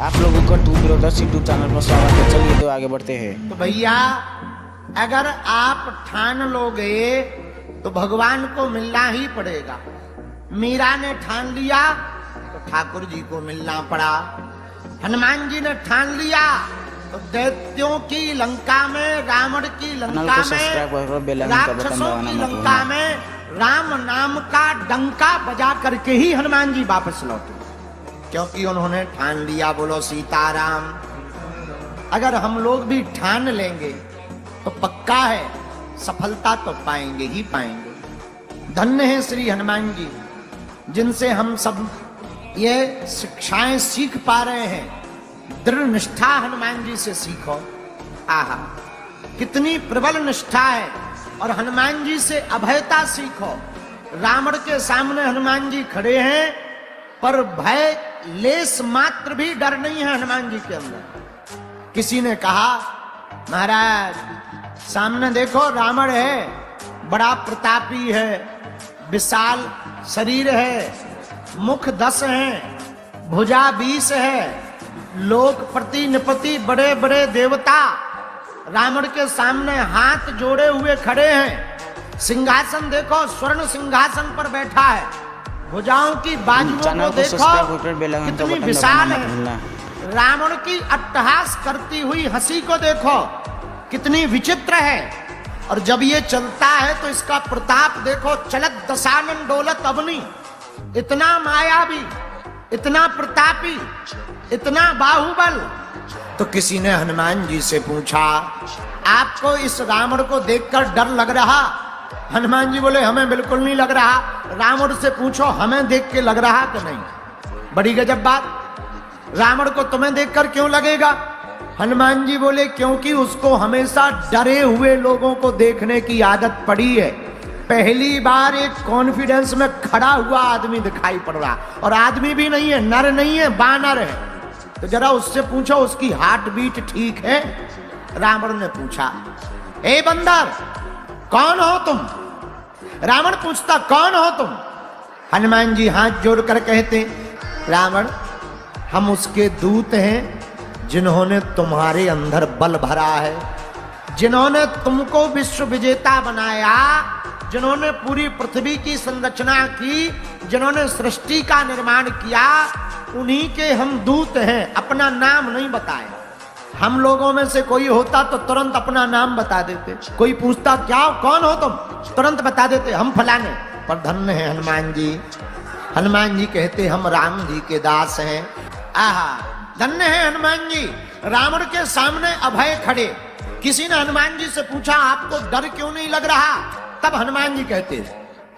आप लोगों का टू ब्रदर्स यूट्यूब चैनल पर स्वागत है। चलिए तो आगे बढ़ते हैं। तो भैया अगर आप ठान लोगे तो भगवान को मिलना ही पड़ेगा। मीरा ने ठान लिया तो ठाकुर जी को मिलना पड़ा। हनुमान जी ने ठान लिया तो दैत्यों की लंका में, रावण की लंका में, राक्षसों की लंका में राम नाम का डंका बजा करके ही हनुमान जी वापस लौटे, क्योंकि उन्होंने ठान लिया। बोलो सीताराम। अगर हम लोग भी ठान लेंगे तो पक्का है सफलता तो पाएंगे ही पाएंगे। धन्य है श्री हनुमान जी, जिनसे हम सब ये शिक्षाएं सीख पा रहे हैं। दृढ़ निष्ठा हनुमान जी से सीखो। आहा, कितनी प्रबल निष्ठा है। और हनुमान जी से अभयता सीखो। रावण के सामने हनुमान जी खड़े हैं, पर भय लेस मात्र भी डर नहीं है हनुमान जी के अंदर। किसी ने कहा, महाराज सामने देखो रावण है, बड़ा प्रतापी है, विशाल शरीर है, मुख 10 है, भुजा 20 है, लोक प्रति निपति बड़े बड़े देवता रावण के सामने हाथ जोड़े हुए खड़े हैं। सिंहासन देखो, स्वर्ण सिंहासन पर बैठा है। भुजाओं की बाजुओं को देखो कितनी विशाल है। रावण की अट्टहास करती हुई हंसी को देखो कितनी विचित्र है। और जब ये चलता है तो इसका प्रताप देखो, चलत दशानन डोलत अवनी। इतना मायावी, इतना प्रतापी, इतना बाहुबल। तो किसी ने हनुमान जी से पूछा, आपको इस रावण को देखकर डर लग रहा? हनुमान जी बोले, हमें बिल्कुल नहीं लग रहा। रावण से पूछो, हमें देख के लग रहा कि नहीं? बड़ी गजब बात। रावण को तुम्हें देखकर क्यों लगेगा? हनुमान जी बोले, क्योंकि उसको हमेशा डरे हुए लोगों को देखने की आदत पड़ी है। पहली बार एक कॉन्फिडेंस में खड़ा हुआ आदमी दिखाई पड़ रहा, और आदमी भी नहीं है, नर नहीं है, बानर है। तो जरा उससे पूछो उसकी हार्ट बीट ठीक है? रावण ने पूछा, ए बंदर कौन हो तुम? रावण पूछता, कौन हो तुम? हनुमान जी हाथ जोड़कर कहते, रावण हम उसके दूत हैं जिन्होंने तुम्हारे अंदर बल भरा है, जिन्होंने तुमको विश्व विजेता बनाया, जिन्होंने पूरी पृथ्वी की संरचना की, जिन्होंने सृष्टि का निर्माण किया, उन्हीं के हम दूत हैं। अपना नाम नहीं बताए। हम लोगों में से कोई होता तो तुरंत अपना नाम बता देते। कोई पूछता, क्या कौन हो तुम? तुरंत बता देते, हम फलाने। पर धन्य है हनुमान जी। हनुमान जी कहते, हम राम जी के दास हैं। आहा, धन्य है हनुमान जी। रावण के सामने अभय खड़े। किसी ने हनुमान जी से पूछा, आपको डर क्यों नहीं लग रहा? तब हनुमान जी कहते,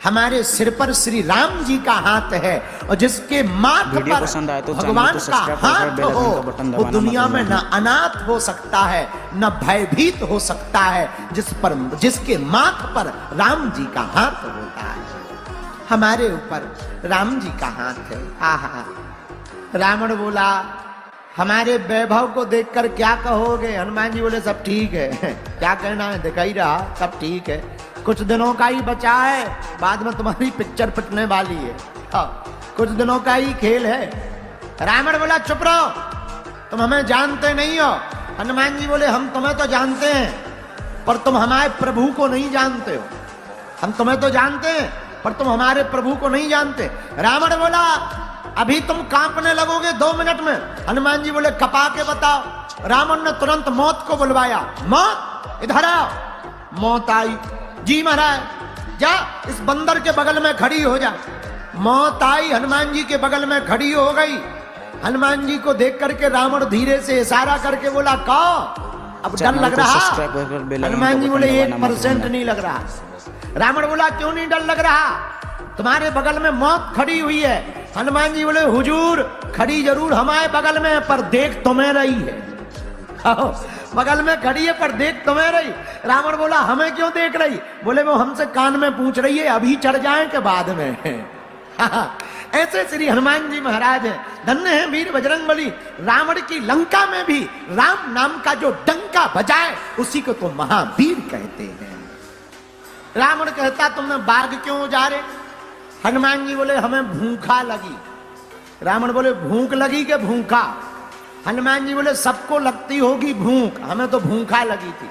हमारे सिर पर श्री राम जी का हाथ है, और जिसके माथ पर भगवान का हाथ हो वो दुनिया में न अनाथ हो सकता है, न भयभीत हो सकता है। जिसके माथ पर राम जी का हाथ होता है, हमारे ऊपर राम जी का हाथ है। आहा। रावण बोला, हमारे वैभव को देखकर क्या कहोगे? हनुमान जी बोले, सब ठीक है। क्या कहना है, दिखाई रहा, सब ठीक है। कुछ दिनों का ही बचा है, बाद में तुम्हारी पिक्चर पिटने वाली है। कुछ दिनों का ही खेल है। रावण बोला, चुप रहो, तुम हमें जानते नहीं हो। हनुमान जी बोले, हम तुम्हें तो जानते हैं, पर तुम हमारे प्रभु को नहीं जानते हो। हम तुम्हें तो जानते हैं, पर तुम हमारे प्रभु को नहीं जानते। रावण बोला, अभी तुम कांपने लगोगे 2 मिनट में। हनुमान जी बोले, कपा के बताओ। रावण ने तुरंत मौत को बुलवाया। मौत, इधर आओ। मौत आई। जी महाराज, जा इस बंदर के बगल में खड़ी हो जा। मौत आई, हनुमान जी के बगल में खड़ी हो गई। हनुमान जी को देख करके रावण धीरे से इशारा करके बोला, कहो अब डर लग रहा? हनुमान जी बोले, 1% नहीं लग रहा। रावण बोला, क्यों नहीं डर लग रहा? तुम्हारे बगल में मौत खड़ी हुई है। हनुमान जी बोले, हुजूर खड़ी जरूर हमारे बगल में, पर देख तुम्हें रही है। बगल में खड़ी है पर देख तुम्हें रही। रावण बोला, हमें क्यों देख रही? बोले, वो हमसे कान में पूछ रही है, अभी चढ़ जाए के बाद में। ऐसे श्री हनुमान जी महाराज हैं। धन्य है वीर बजरंगबली। रावण की लंका में भी राम नाम का जो डंका बजाए, उसी को तो महावीर कहते हैं। रावण कहता, तुमने बाघ क्यों उजारे? हनुमान जी बोले, हमें भूखा लगी। रावण बोले, भूख लगी के भूखा? हनुमान जी बोले सबको लगती होगी भूख, हमें तो भूखा लगी थी,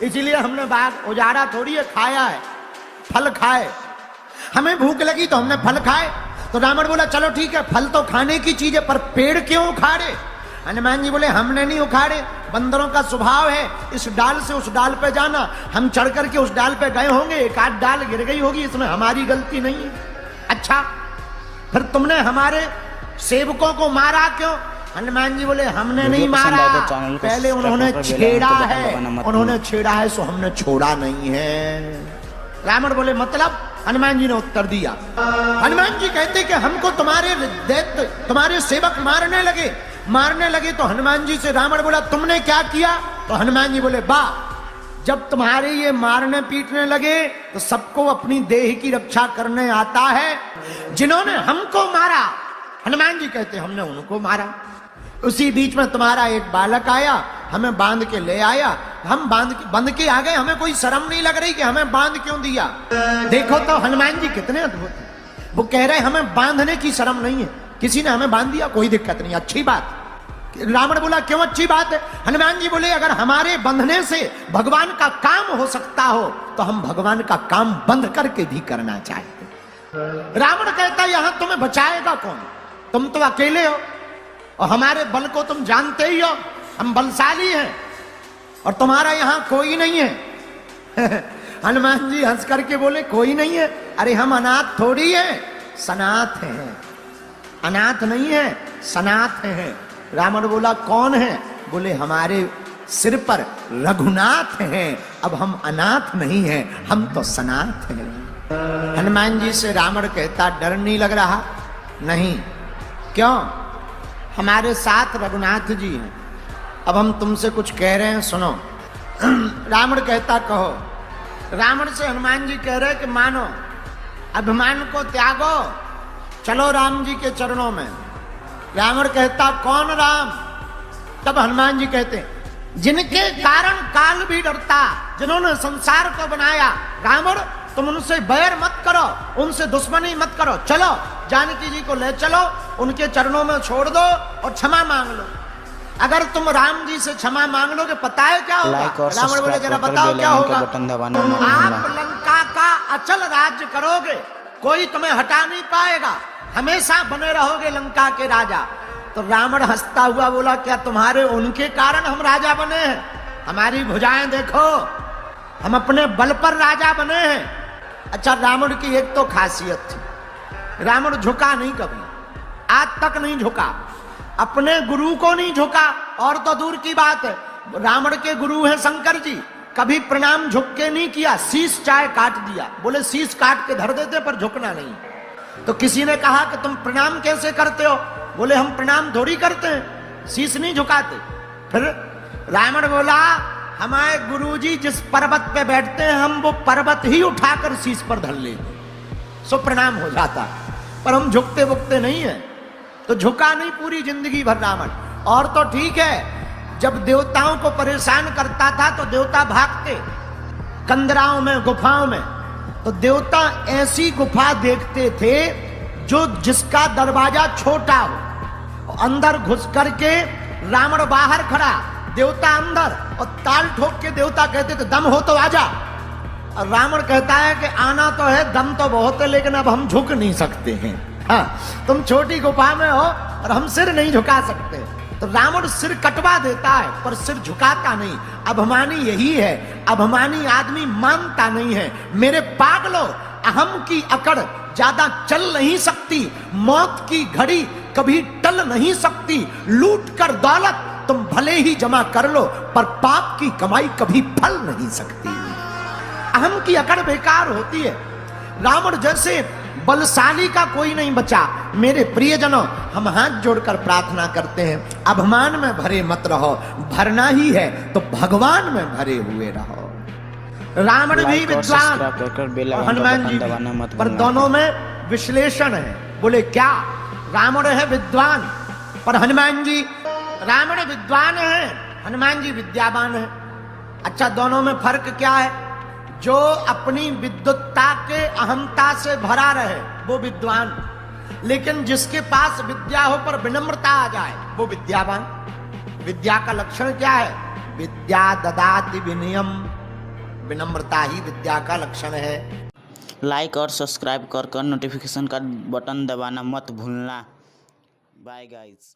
इसलिए हमने बाग उजाड़ा थोड़ी है, खाया है, फल खाए। हमें भूख लगी तो हमने फल खाए। तो रावण बोला चलो ठीक है, फल तो खाने की चीज है, पर पेड़ क्यों उखाड़े? हनुमान जी बोले हमने नहीं उखाड़े, बंदरों का स्वभाव है इस डाल से उस डाल पे जाना, हम चढ़ करके उस डाल पे गए होंगे, एक आध डाल गिर गई होगी, इसमें हमारी गलती नहीं है। अच्छा फिर तुमने हमारे सेवकों को मारा क्यों? हनुमान जी बोले हमने नहीं मारा, पहले उन्होंने छेड़ा है, उन्होंने छेड़ा है सो हमने छोड़ा नहीं है। रावण बोले मतलब? हनुमान जी ने उत्तर दिया। हनुमान जी कहते कि हमको तुम्हारे दैत्य तुम्हारे सेवक मारने लगे तो हनुमान जी से रावण बोला तुमने क्या किया? तो हनुमान जी बोले वाह, जब तुम्हारे ये मारने पीटने लगे तो सबको अपनी देह की रक्षा करने आता है। जिन्होंने हमको मारा, हनुमान जी कहते हमने उनको मारा। उसी बीच में तुम्हारा एक बालक आया, हमें बांध के ले आया, हम बंध के आ गए, हमें कोई शर्म नहीं लग रही कि हमें बांध क्यों दिया। देखो तो हनुमान जी कितने अद्भुत हैं, वो कह रहे हमें बांधने की शर्म नहीं है, किसी ने हमें बांध दिया कोई दिक्कत नहीं, अच्छी बात। रावण बोला क्यों अच्छी बात है? हनुमान जी बोले अगर हमारे बंधने से भगवान का काम हो सकता हो तो हम भगवान का काम बंद करके भी करना चाहते। रावण कहता यहां तुम्हें बचाएगा कौन? तुम तो अकेले हो और हमारे बल को तुम जानते ही हो, हम बलशाली हैं और तुम्हारा यहां कोई नहीं है। हनुमान जी हंस करके बोले कोई नहीं है? अरे हम अनाथ थोड़ी हैं, सनाथ हैं, अनाथ नहीं है सनाथ हैं। रावण बोला कौन है? बोले हमारे सिर पर रघुनाथ हैं, अब हम अनाथ नहीं हैं, हम तो सनाथ हैं। हनुमान जी से रावण कहता डर नहीं लग रहा? नहीं। क्यों? हमारे साथ रघुनाथ जी हैं, अब हम तुमसे कुछ कह रहे हैं सुनो। रावण कहता कहो। रावण से हनुमान जी कह रहे कि मानो, अभिमान को त्यागो, चलो राम जी के चरणों में। रावण कहता कौन राम? तब हनुमान जी कहते जिनके कारण काल भी डरता, जिन्होंने संसार को बनाया। रावण तुम उनसे बैर मत करो, उनसे दुश्मनी मत करो, चलो जानकी जी को ले चलो, उनके चरणों में छोड़ दो और क्षमा मांग लो। अगर तुम राम जी से क्षमा मांग लोगे पता है क्या होगा? रावण बोले जरा बताओ क्या होगा? आप लंका का अचल राज्य करोगे, कोई तुम्हें हटा नहीं पाएगा, हमेशा बने रहोगे लंका के राजा। तो रावण हंसता हुआ बोला क्या तुम्हारे उनके कारण हम राजा बने हैं? हमारी भुजाएं देखो, हम अपने बल पर राजा बने हैं। अच्छा रावण की एक तो खासियत थी, रावण झुका नहीं कभी, आज तक नहीं झुका, अपने गुरु को नहीं झुका, और तो दूर की बात है रावण के गुरु हैं शंकर जी, कभी प्रणाम झुक के नहीं किया, शीश चाहे काट दिया, बोले शीश काट के धर देते पर झुकना नहीं। तो किसी ने कहा कि तुम प्रणाम कैसे करते हो? बोले हम प्रणाम थोड़ी करते हैं, शीश नहीं झुकाते। फिर रावण बोला हमारे गुरुजी जिस पर्वत पे बैठते हैं हम वो पर्वत ही उठाकर शीश पर धर ले, सो प्रणाम हो जाता, पर हम झुकते बुकते नहीं है। तो झुका नहीं पूरी जिंदगी भर रावण। और तो ठीक है, जब देवताओं को परेशान करता था तो देवता भागते कंदराओं में, गुफाओं में। तो देवता ऐसी गुफा देखते थे जो जिसका दरवाजा छोटा हो, अंदर घुस करके रावण बाहर खड़ा, देवता अंदर, और ताल ठोक के देवता कहते थे दम हो तो आजा। और रावण कहता है कि आना तो है, दम तो बहुत है, लेकिन अब हम झुक नहीं सकते हैं। हाँ, तुम छोटी गुफा में हो और हम सिर नहीं झुका सकते। तो रावण सिर कटवा देता है पर सिर झुकाता नहीं। अभिमानी यही है, अभिमानी आदमी मानता नहीं है। मेरे पागलों, अहम की अकड़ ज्यादा चल नहीं सकती, मौत की घड़ी कभी टल नहीं सकती। लूट कर दौलत तुम भले ही जमा कर लो पर पाप की कमाई कभी फल नहीं सकती। अहम की अकड़ बेकार होती है। रावण जैसे बलशाली का कोई नहीं बचा। मेरे प्रियजनों, हम हाथ जोड़कर प्रार्थना करते हैं, अभिमान में भरे मत रहो, भरना ही है तो भगवान में भरे हुए रहो। रावण भी विद्वान और हनुमान जी भी, पर दोनों में विश्लेषण है। बोले क्या? रावण है विद्वान पर हनुमान जी, रावण विद्वान है, हनुमान जी विद्यावान है। अच्छा, दोनों में फर्क क्या है? जो अपनी विद्वत्ता के अहमता से भरा रहे वो विद्वान, लेकिन जिसके पास विद्या हो पर विनम्रता आ जाए वो विद्यावान। विद्या का लक्षण क्या है? विद्या ददाति विनयम, विनम्रता ही विद्या का लक्षण है। लाइक और सब्सक्राइब कर नोटिफिकेशन का बटन दबाना मत भूलना। Bye guys.